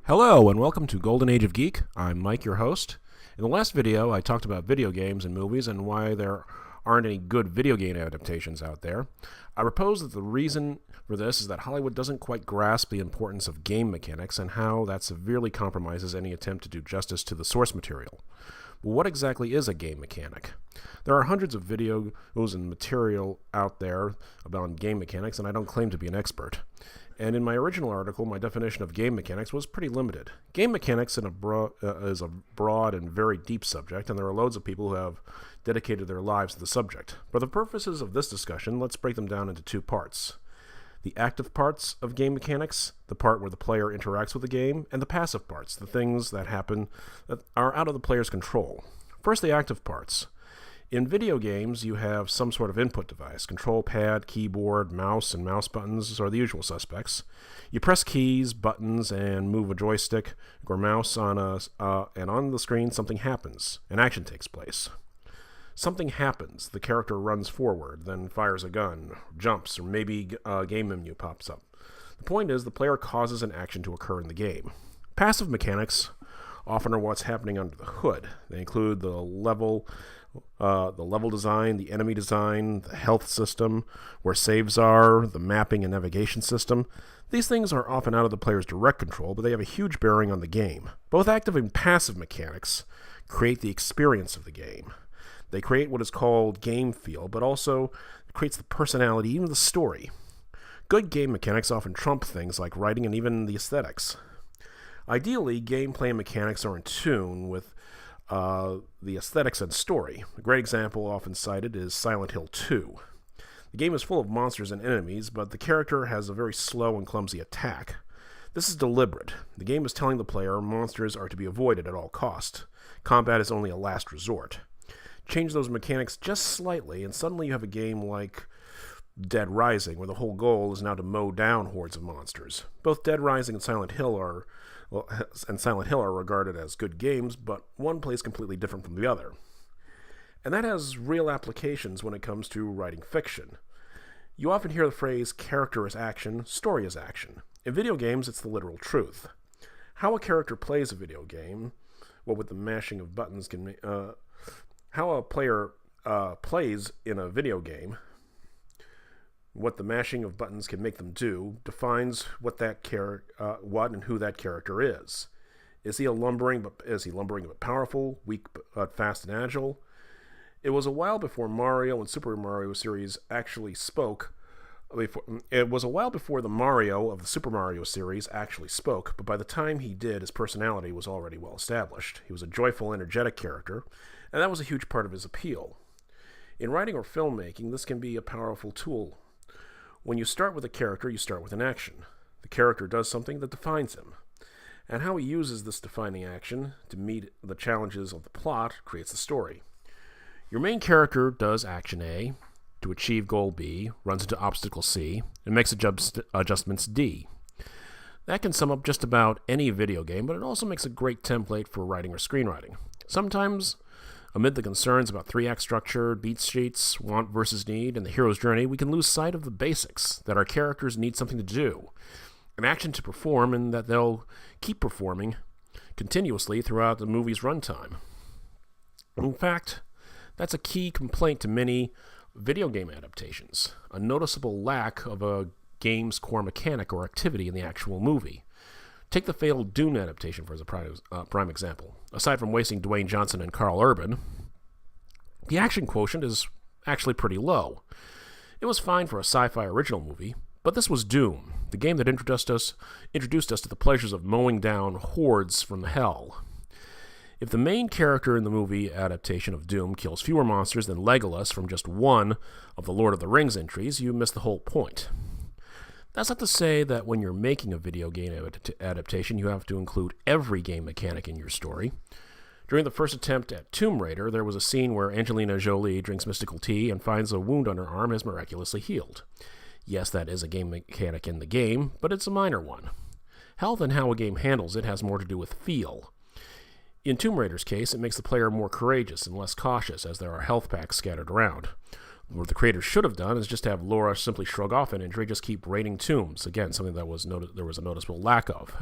Hello and welcome to Golden Age of Geek. I'm Mike, your host. In the last video, I talked about video games and movies and why there aren't any good video game adaptations out there. I propose that the reason for this is that Hollywood doesn't quite grasp the importance of game mechanics and how that severely compromises any attempt to do justice to the source material. But what exactly is a game mechanic? There are hundreds of videos and material out there about game mechanics, and I don't claim to be an expert. And in my original article, my definition of game mechanics was pretty limited. Game mechanics is a broad and very deep subject, and there are loads of people who have dedicated their lives to the subject. For the purposes of this discussion, let's break them down into two parts. The active parts of game mechanics, the part where the player interacts with the game, and the passive parts, the things that happen that are out of the player's control. First, the active parts. In video games, you have some sort of input device. Control pad, keyboard, mouse, and mouse buttons are the usual suspects. You press keys, buttons, and move a joystick or mouse and on the screen something happens. An action takes place. Something happens. The character runs forward, then fires a gun, jumps, or maybe a game menu pops up. The point is, the player causes an action to occur in the game. Passive mechanics often are what's happening under the hood. They include the level design, the enemy design, the health system, where saves are, the mapping and navigation system. These things are often out of the player's direct control, but they have a huge bearing on the game. Both active and passive mechanics create the experience of the game. They create what is called game feel, but also creates the personality, even the story. Good game mechanics often trump things like writing and even the aesthetics. Ideally, gameplay and mechanics are in tune with the aesthetics and story. A great example often cited is Silent Hill 2. The game is full of monsters and enemies, but the character has a very slow and clumsy attack. This is deliberate. The game is telling the player monsters are to be avoided at all cost. Combat is only a last resort. Change those mechanics just slightly, and suddenly you have a game like Dead Rising, where the whole goal is now to mow down hordes of monsters. Both Dead Rising and Silent Hill are regarded as good games, but one plays completely different from the other. And that has real applications when it comes to writing fiction. You often hear the phrase, character is action, story is action. In video games, it's the literal truth. How a character plays a video game, what with the mashing of buttons can how a player plays in a video game, what the mashing of buttons can make them do, defines what and who that character is. Is he lumbering but powerful, weak but fast and agile? It was a while before Mario and Super Mario series actually spoke. It was a while before the Mario of the Super Mario series actually spoke, but by the time he did, his personality was already well established. He was a joyful, energetic character, and that was a huge part of his appeal. In writing or filmmaking, this can be a powerful tool. When you start with a character, you start with an action. The character does something that defines him. And how he uses this defining action to meet the challenges of the plot creates the story. Your main character does action A to achieve goal B, runs into obstacle C, and makes adjustments D. That can sum up just about any video game, but it also makes a great template for writing or screenwriting. Sometimes, amid the concerns about 3-act structure, beat sheets, want versus need, and the hero's journey, we can lose sight of the basics, that our characters need something to do, an action to perform, and that they'll keep performing continuously throughout the movie's runtime. In fact, that's a key complaint to many video game adaptations, a noticeable lack of a game's core mechanic or activity in the actual movie. Take the failed Dune adaptation for as a prime example. Aside from wasting Dwayne Johnson and Carl Urban, the action quotient is actually pretty low. It was fine for a sci-fi original movie, but this was Doom, the game that introduced us to the pleasures of mowing down hordes from hell. If the main character in the movie adaptation of Doom kills fewer monsters than Legolas from just one of the Lord of the Rings entries, you miss the whole point. That's not to say that when you're making a video game adaptation, you have to include every game mechanic in your story. During the first attempt at Tomb Raider, there was a scene where Angelina Jolie drinks mystical tea and finds a wound on her arm is miraculously healed. Yes, that is a game mechanic in the game, but it's a minor one. Health and how a game handles it has more to do with feel. In Tomb Raider's case, it makes the player more courageous and less cautious as there are health packs scattered around. What the creators should have done is just have Laura simply shrug off an injury, just keep raiding tombs. Again, something that there was a noticeable lack of.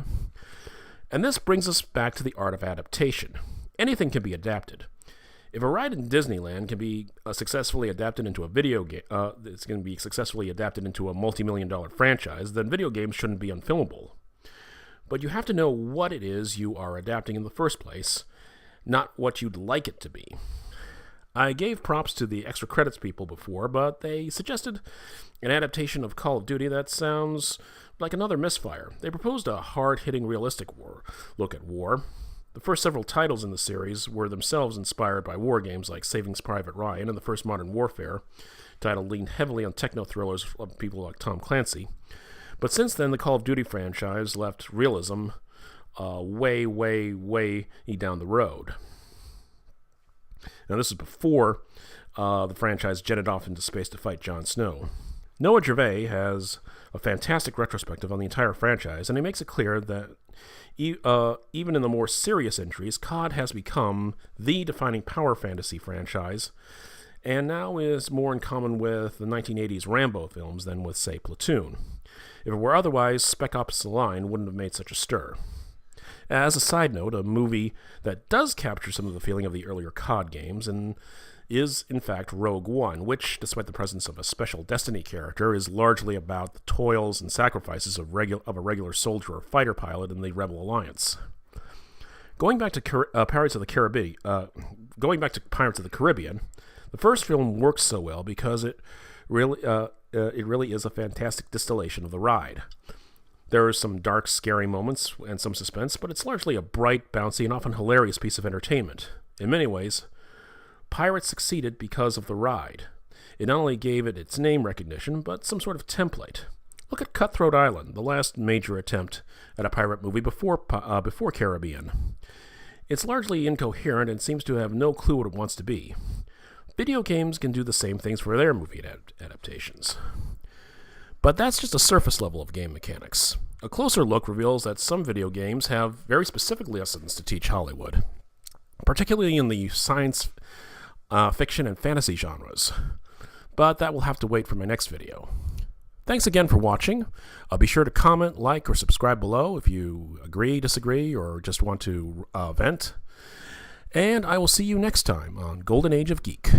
And this brings us back to the art of adaptation. Anything can be adapted. If a ride in Disneyland can be successfully adapted into a video game, it's going to be successfully adapted into a multi-million-dollar franchise, then video games shouldn't be unfilmable. But you have to know what it is you are adapting in the first place, not what you'd like it to be. I gave props to the extra credits people before, but they suggested an adaptation of Call of Duty that sounds like another misfire. They proposed a hard-hitting, realistic look at war. The first several titles in the series were themselves inspired by war games like Saving Private Ryan and the first Modern Warfare. Title leaned heavily on techno-thrillers of people like Tom Clancy. But since then, the Call of Duty franchise left realism way down the road. Now, this is before the franchise jetted off into space to fight Jon Snow. Noah Gervais has a fantastic retrospective on the entire franchise, and he makes it clear that even in the more serious entries, COD has become the defining power fantasy franchise, and now is more in common with the 1980s Rambo films than with, say, Platoon. If it were otherwise, Spec Ops: The Line wouldn't have made such a stir. As a side note, a movie that does capture some of the feeling of the earlier COD games and is, in fact, Rogue One, which, despite the presence of a special Destiny character, is largely about the toils and sacrifices of a regular soldier or fighter pilot in the Rebel Alliance. Going back to Pirates of the Caribbean, the first film works so well because it really is a fantastic distillation of the ride. There are some dark, scary moments and some suspense, but it's largely a bright, bouncy, and often hilarious piece of entertainment. In many ways, Pirates succeeded because of the ride. It not only gave it its name recognition, but some sort of template. Look at Cutthroat Island, the last major attempt at a pirate movie before Caribbean. It's largely incoherent and seems to have no clue what it wants to be. Video games can do the same things for their movie adaptations. But that's just a surface level of game mechanics. A closer look reveals that some video games have very specific lessons to teach Hollywood, particularly in the science fiction and fantasy genres. But that will have to wait for my next video. Thanks again for watching. Be sure to comment, like, or subscribe below if you agree, disagree, or just want to vent. And I will see you next time on Golden Age of Geek.